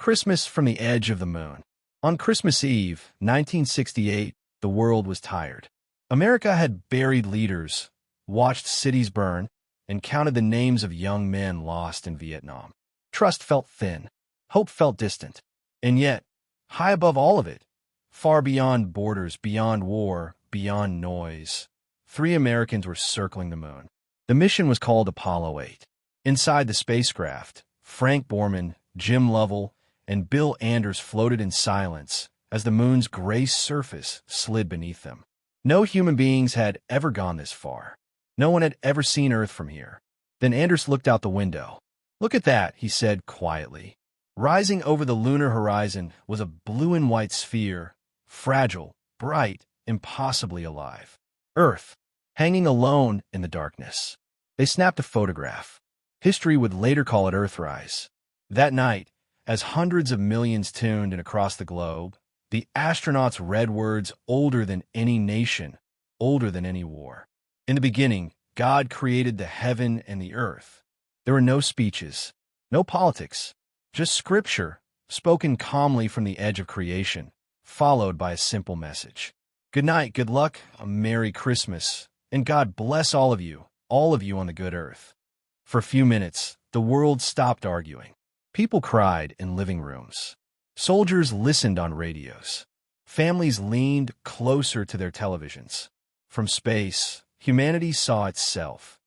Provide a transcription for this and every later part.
Christmas from the edge of the moon. On Christmas Eve, 1968, the world was tired. America had buried leaders, watched cities burn, and counted the names of young men lost in Vietnam. Trust felt thin. Hope felt distant. And yet, high above all of it, far beyond borders, beyond war, beyond noise, three Americans were circling the moon. The mission was called Apollo 8. Inside the spacecraft, Frank Borman, Jim Lovell, and Bill Anders floated in silence as the moon's gray surface slid beneath them. No human beings had ever gone this far. No one had ever seen Earth from here. Then Anders looked out the window. "Look at that," he said quietly. Rising over the lunar horizon was a blue and white sphere, fragile, bright, impossibly alive. Earth, hanging alone in the darkness. They snapped a photograph. History would later call it Earthrise. That night, as hundreds of millions tuned in across the globe, the astronauts read words older than any nation, older than any war. In the beginning, God created the heaven and the earth. There were no speeches, no politics, just scripture, spoken calmly from the edge of creation, followed by a simple message. Good night, good luck, a Merry Christmas, and God bless all of you on the good earth. For a few minutes, the world stopped arguing. People cried in living rooms. Soldiers listened on radios. Families leaned closer to their televisions. From space, humanity saw itself,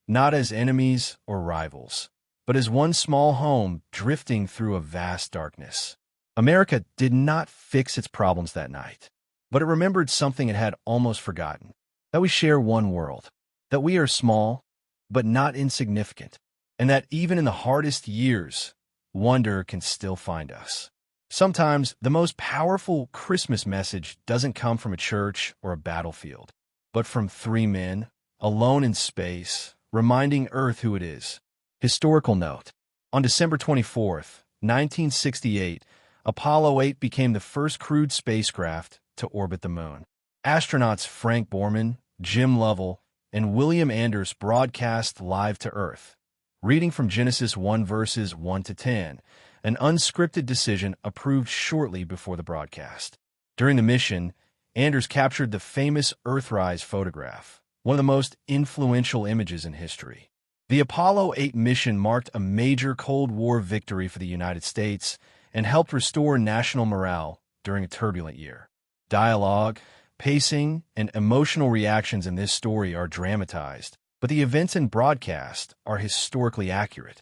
not as enemies or rivals, but as one small home drifting through a vast darkness. America did not fix its problems that night, but it remembered something it had almost forgotten, that we share one world, that we are small, but not insignificant, and that even in the hardest years, wonder can still find us. Sometimes the most powerful Christmas message doesn't come from a church or a battlefield, but from three men, alone in space, reminding Earth who it is. Historical note. On December 24th, 1968, Apollo 8 became the first crewed spacecraft to orbit the moon. Astronauts Frank Borman, Jim Lovell, and William Anders broadcast live to Earth, reading from Genesis 1 verses 1 to 10, an unscripted decision approved shortly before the broadcast. During the mission, Anders captured the famous Earthrise photograph, one of the most influential images in history. The Apollo 8 mission marked a major Cold War victory for the United States and helped restore national morale during a turbulent year. Dialogue, pacing, and emotional reactions in this story are dramatized, but the events and broadcast are historically accurate.